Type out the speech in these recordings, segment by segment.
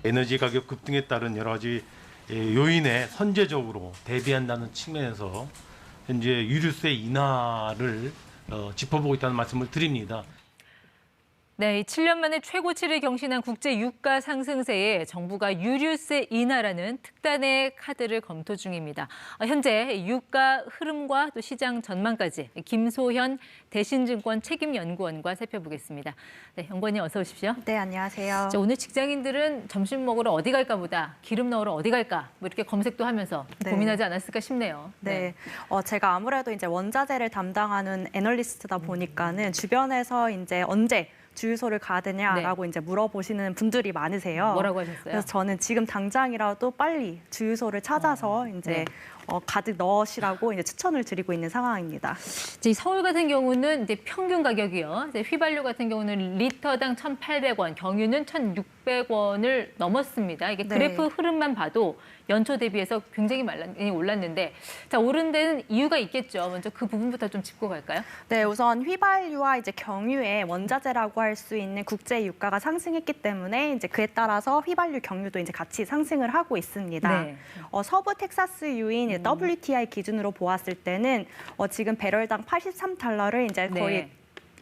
에너지 가격 급등에 따른 여러 가지 요인에 선제적으로 대비한다는 측면에서 현재 유류세 인하를 짚어보고 있다는 말씀을 드립니다. 네, 7년 만에 최고치를 경신한 국제 유가 상승세에 정부가 유류세 인하라는 특단의 카드를 검토 중입니다. 현재 유가 흐름과 또 시장 전망까지 김소현 대신증권 책임연구원과 살펴보겠습니다. 네, 연구원님 어서 오십시오. 네, 안녕하세요. 자, 오늘 직장인들은 점심 먹으러 어디 갈까 보다 기름 넣으러 어디 갈까 뭐 이렇게 검색도 하면서 네. 고민하지 않았을까 싶네요. 네, 제가 아무래도 이제 원자재를 담당하는 애널리스트다 보니까는 주변에서 이제 언제 주유소를 가야 되냐라고 이제 물어보시는 분들이 많으세요. 뭐라고 하셨어요? 그래서 저는 지금 당장이라도 빨리 주유소를 찾아서 이제 가득 넣으시라고 이제 추천을 드리고 있는 상황입니다. 이제 서울 같은 경우는 이제 평균 가격이요. 이제 휘발유 같은 경우는 리터당 1,800원, 경유는 1,600원을 넘었습니다. 이게 그래프 흐름만 봐도 연초 대비해서 굉장히 많이 올랐는데, 자, 오른 데는 이유가 있겠죠. 먼저 그 부분부터 좀 짚고 갈까요? 네, 우선 휘발유와 이제 경유의 원자재라고 할 수 있는 국제 유가가 상승했기 때문에 이제 그에 따라서 휘발유, 경유도 이제 같이 상승을 하고 있습니다. 네. 서부 텍사스유인 WTI 기준으로 보았을 때는 지금 배럴당 83달러를 이제 거의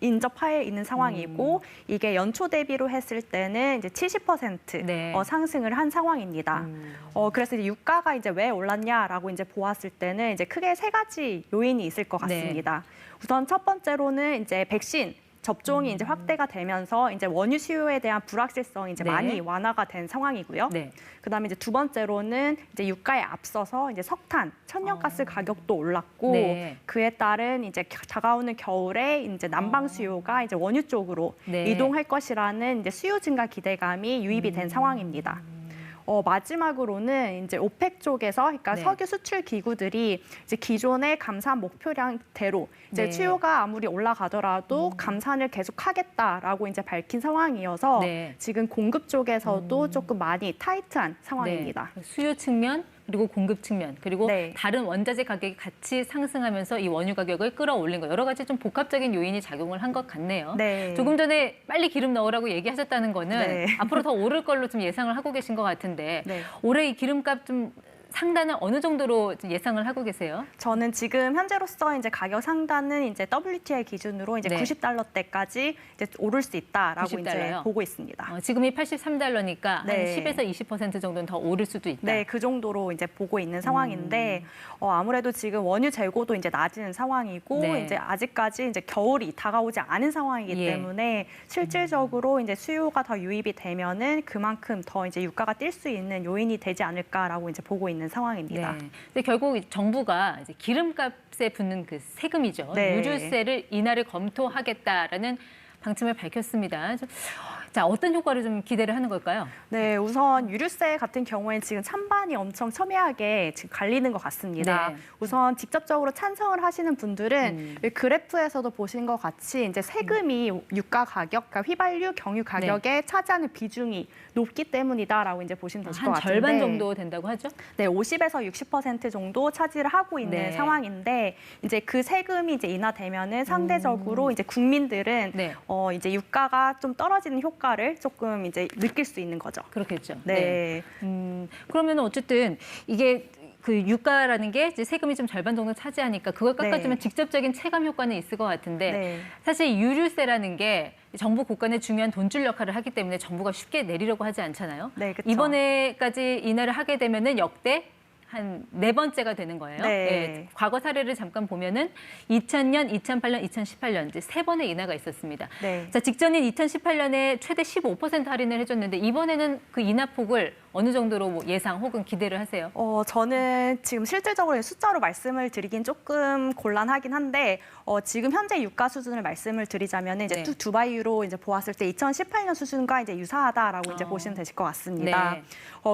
인접해 있는 상황이고 이게 연초 대비로 했을 때는 이제 70% 상승을 한 상황입니다. 그래서 이제 유가가 이제 왜 올랐냐라고 이제 보았을 때는 이제 크게 세 가지 요인이 있을 것 같습니다. 우선 첫 번째로는 이제 백신 접종이 이제 확대가 되면서 이제 원유 수요에 대한 불확실성이 이제 많이 완화가 된 상황이고요. 그다음에 이제 두 번째로는 이제 유가에 앞서서 이제 석탄, 천연가스 가격도 올랐고 그에 따른 이제 다가오는 겨울에 이제 난방 수요가 이제 원유 쪽으로 이동할 것이라는 이제 수요 증가 기대감이 유입이 된 상황입니다. 마지막으로는 이제 오펙 쪽에서 그러니까 석유 수출 기구들이 이제 기존의 감산 목표량대로 이제 수요가 아무리 올라가더라도 감산을 계속하겠다라고 이제 밝힌 상황이어서 지금 공급 쪽에서도 조금 많이 타이트한 상황입니다. 수요 측면 그리고 공급 측면 그리고 다른 원자재 가격이 같이 상승하면서 이 원유 가격을 끌어올린 거 여러 가지 좀 복합적인 요인이 작용을 한 것 같네요. 조금 전에 빨리 기름 넣으라고 얘기하셨다는 거는 앞으로 더 오를 걸로 좀 예상을 하고 계신 것 같은데 올해 이 기름값 좀 상단은 어느 정도로 예상을 하고 계세요? 저는 지금 현재로서 이제 가격 상단은 이제 WTI 기준으로 이제 90달러대까지 이제 오를 수 있다라고 90달러요? 이제 보고 있습니다. 지금이 83달러니까 한 10에서 20% 정도는 더 오를 수도 있다. 네, 그 정도로 이제 보고 있는 상황인데 아무래도 지금 원유 재고도 이제 낮은 상황이고 이제 아직까지 이제 겨울이 다가오지 않은 상황이기 때문에 실질적으로 이제 수요가 더 유입이 되면은 그만큼 더 이제 유가가 뛸 수 있는 요인이 되지 않을까라고 이제 보고 있는 상황입니다. 근데 결국 정부가 이제 기름값에 붙는 그 세금이죠. 유류세를 인하를 검토하겠다라는 방침을 밝혔습니다. 자, 어떤 효과를 좀 기대를 하는 걸까요? 네, 우선 유류세 같은 경우에는 지금 찬반이 엄청 첨예하게 지금 갈리는 것 같습니다. 우선 직접적으로 찬성을 하시는 분들은 그래프에서도 보신 것 같이 이제 세금이 유가 가격, 그러니까 휘발유, 경유 가격에 차지하는 비중이 높기 때문이다라고 이제 보시면 되실 것 같은데. 한 절반 정도 된다고 하죠? 네, 50에서 60% 정도 차지를 하고 있는 상황인데 이제 그 세금이 이제 인하되면은 상대적으로 이제 국민들은 이제 유가가 좀 떨어지는 효과를 조금 이제 느낄 수 있는 거죠. 그렇겠죠. 그러면 어쨌든 이게 그 유가라는 게 이제 세금이 좀 절반 정도 차지하니까 그걸 깎아주면 직접적인 체감 효과는 있을 것 같은데 사실 유류세라는 게 정부 국간의 중요한 돈줄 역할을 하기 때문에 정부가 쉽게 내리려고 하지 않잖아요. 이번에까지 인하를 하게 되면은 역대 한 4번째가 되는 거예요. 과거 사례를 잠깐 보면은 2000년, 2008년, 2018년 이제 3번의 인하가 있었습니다. 자, 직전인 2018년에 최대 15% 할인을 해줬는데 이번에는 그 인하 폭을 어느 정도로 뭐 예상 혹은 기대를 하세요? 저는 지금 실질적으로 숫자로 말씀을 드리긴 조금 곤란하긴 한데 지금 현재 유가 수준을 말씀을 드리자면 이제 두바이유로 이제 보았을 때 2018년 수준과 이제 유사하다라고 이제 보시면 되실 것 같습니다.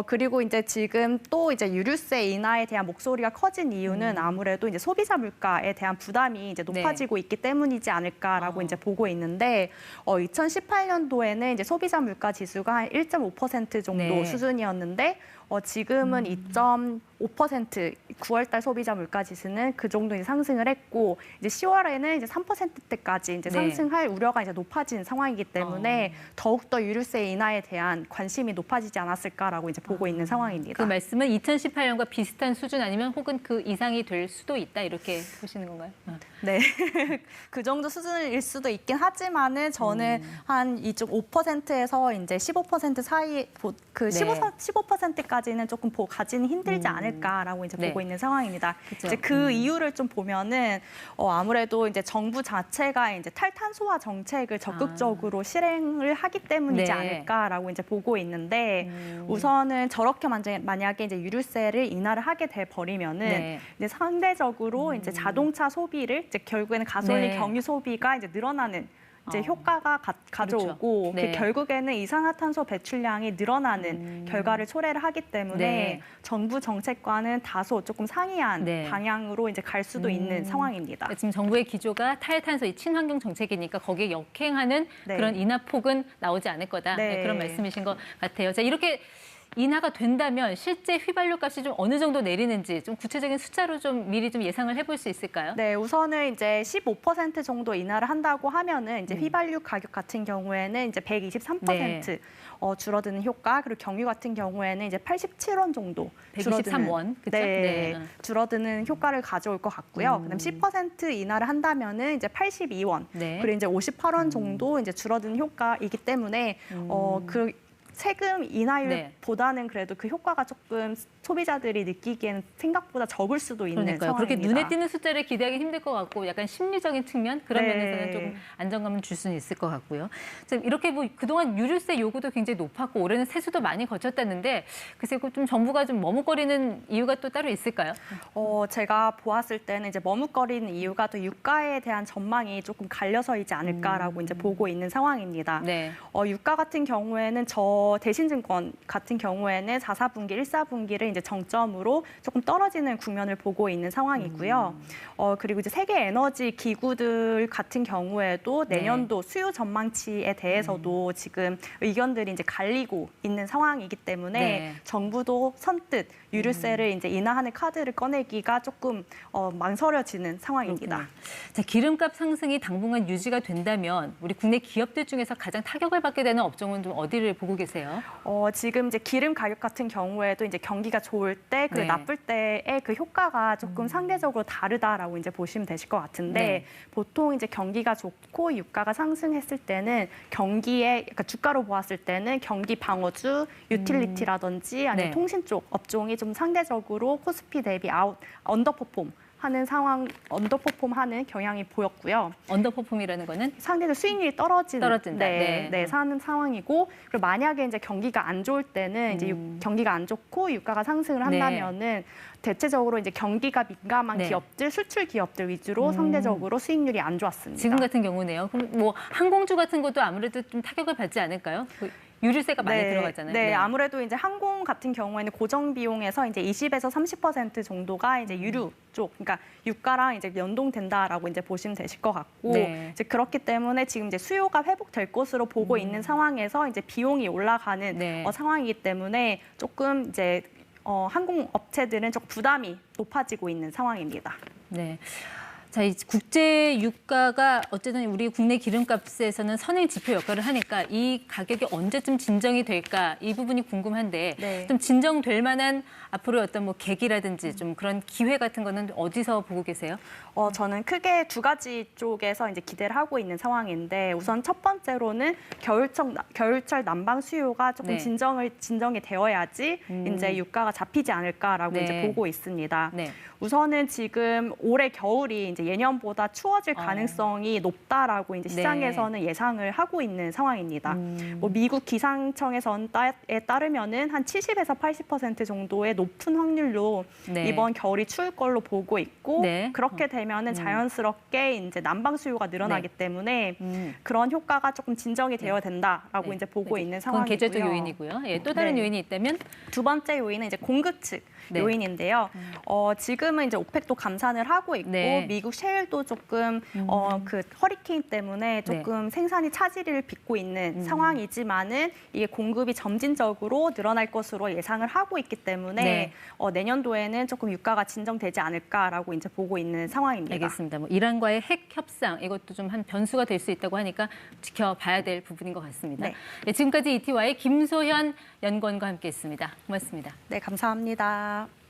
그리고 이제 지금 또 이제 유류세 인하에 대한 목소리가 커진 이유는 아무래도 이제 소비자 물가에 대한 부담이 이제 높아지고 있기 때문이지 않을까라고 이제 보고 있는데 2018년도에는 이제 소비자 물가 지수가 한 1.5% 정도 수준이었는데 지금은 2.5% 9월달 소비자 물가 지수는 그 정도 이제 상승을 했고 이제 10월에는 이제 3%대까지 이제 상승할 우려가 이제 높아진 상황이기 때문에 더욱 더 유류세 인하에 대한 관심이 높아지지 않았을까라고 이제 보고 있는 상황입니다. 그 말씀은 2018년과 비슷한 수준 아니면 혹은 그 이상이 될 수도 있다 이렇게 보시는 건가요? 네, 그 정도 수준일 수도 있긴 하지만은 저는 한 2.5%에서 이제 15% 사이 그 15%까지는 조금 가지는 힘들지 않을까라고 이제 보고 있는 상황입니다. 그쵸? 이제 그 이유를 좀 보면은 아무래도 이제 정부 자체가 이제 탈탄소화 정책을 적극적으로 실행을 하기 때문이지 않을까라고 이제 보고 있는데 우선은 저렇게 만약에 이제 유류세를 인하를 하게 돼 버리면은 이제 상대적으로 이제 자동차 소비를 이제 결국에는 가솔린 경유 소비가 이제 늘어나는 이제 효과가 가져오고 그렇죠. 결국에는 이산화탄소 배출량이 늘어나는 결과를 초래를 하기 때문에 정부 정책과는 다소 조금 상이한 방향으로 이제 갈 수도 있는 상황입니다. 지금 정부의 기조가 탈탄소 친환경 정책이니까 거기에 역행하는 그런 인하폭은 나오지 않을 거다. 그런 말씀이신 것 같아요. 자, 이렇게 인하가 된다면 실제 휘발유 값이 좀 어느 정도 내리는지 좀 구체적인 숫자로 좀 미리 좀 예상을 해볼 수 있을까요? 네, 우선은 이제 15% 정도 인하를 한다고 하면은 이제 휘발유 가격 같은 경우에는 이제 123% 줄어드는 효과, 그리고 경유 같은 경우에는 이제 87원 정도 123원, 그렇죠? 줄어드는 효과를 가져올 것 같고요. 그다음 10% 인하를 한다면은 이제 82원, 그리고 이제 58원 정도 이제 줄어드는 효과이기 때문에 그 세금 인하율보다는 그래도 그 효과가 조금 소비자들이 느끼기에는 생각보다 적을 수도 있는 상황입니다. 그렇게 눈에 띄는 숫자를 기대하기 힘들 것 같고 약간 심리적인 측면 그런 면에서는 조금 안정감을 줄 수는 있을 것 같고요. 이렇게 뭐 그동안 유류세 요구도 굉장히 높았고 올해는 세수도 많이 거쳤다는데 글쎄 좀 정부가 좀 머뭇거리는 이유가 또 따로 있을까요? 제가 보았을 때는 이제 머뭇거리는 이유가 또 유가에 대한 전망이 조금 갈려서이지 않을까라고 이제 보고 있는 상황입니다. 유가 같은 경우에는 대신증권 같은 경우에는 4사분기, 1사분기를 이제 정점으로 조금 떨어지는 국면을 보고 있는 상황이고요. 그리고 이제 세계 에너지 기구들 같은 경우에도 내년도 수요 전망치에 대해서도 지금 의견들이 이제 갈리고 있는 상황이기 때문에 정부도 선뜻 유류세를 이제 인하하는 카드를 꺼내기가 조금 망설여지는 상황입니다. 자, 기름값 상승이 당분간 유지가 된다면 우리 국내 기업들 중에서 가장 타격을 받게 되는 업종은 좀 어디를 보고 계세요? 지금 이제 기름 가격 같은 경우에도 이제 경기가 좋을 때 그리고 나쁠 때의 그 효과가 조금 상대적으로 다르다라고 이제 보시면 되실 것 같은데 보통 이제 경기가 좋고 유가가 상승했을 때는 경기에 그러니까 주가로 보았을 때는 경기 방어주, 유틸리티라든지 아니면 통신 쪽 업종이 좀 상대적으로 코스피 대비 언더퍼폼하는 경향이 보였고요. 언더퍼폼이라는 거는 상대적 수익률이 떨어진다. 사는 상황이고 그리고 만약에 이제 경기가 안 좋을 때는 이제 경기가 안 좋고 유가가 상승을 한다면은 대체적으로 이제 경기가 민감한 기업들, 수출 기업들 위주로 상대적으로 수익률이 안 좋았습니다. 지금 같은 경우네요. 그럼 뭐 항공주 같은 것도 아무래도 좀 타격을 받지 않을까요? 유류세가 많이 들어가잖아요. 아무래도 이제 항공 같은 경우에는 고정 비용에서 이제 20에서 30% 정도가 이제 유류 쪽, 그러니까 유가랑 이제 연동된다라고 이제 보시면 되실 것 같고, 이제 그렇기 때문에 지금 이제 수요가 회복될 것으로 보고 있는 상황에서 이제 비용이 올라가는 상황이기 때문에 조금 이제 항공 업체들은 좀 부담이 높아지고 있는 상황입니다. 자, 이 국제 유가가 어쨌든 우리 국내 기름값에서는 선행 지표 역할을 하니까 이 가격이 언제쯤 진정이 될까 이 부분이 궁금한데 좀 진정될 만한 앞으로 어떤 뭐 계기라든지 좀 그런 기회 같은 거는 어디서 보고 계세요? 저는 크게 두 가지 쪽에서 이제 기대를 하고 있는 상황인데 우선 첫 번째로는 겨울철 난방 수요가 조금 진정이 되어야지 이제 유가가 잡히지 않을까라고 이제 보고 있습니다. 우선은 지금 올해 겨울이 이제 예년보다 추워질 가능성이 높다라고 이제 시장에서는 예상을 하고 있는 상황입니다. 뭐 미국 기상청에서에 따르면은 한 70에서 80% 정도의 높은 확률로 이번 겨울이 추울 걸로 보고 있고 그렇게 되면은 자연스럽게 이제 난방 수요가 늘어나기 때문에 그런 효과가 조금 진정이 되어야 된다라고 이제 보고 있는 상황이고요. 그건 계절적 요인이고요. 또 다른 요인이 있다면 두 번째 요인은 이제 공급 측 요인인데요. 지금은 이제 오펙도 감산을 하고 있고 미국 미국 셰일도 조금 그 허리케인 때문에 조금 생산이 차질을 빚고 있는 상황이지만은 이게 공급이 점진적으로 늘어날 것으로 예상을 하고 있기 때문에 내년도에는 조금 유가가 진정되지 않을까라고 이제 보고 있는 상황입니다. 알겠습니다. 뭐 이란과의 핵 협상 이것도 좀 한 변수가 될 수 있다고 하니까 지켜봐야 될 부분인 것 같습니다. 지금까지 ETY 김소현 연구원과 함께했습니다. 고맙습니다. 네, 감사합니다.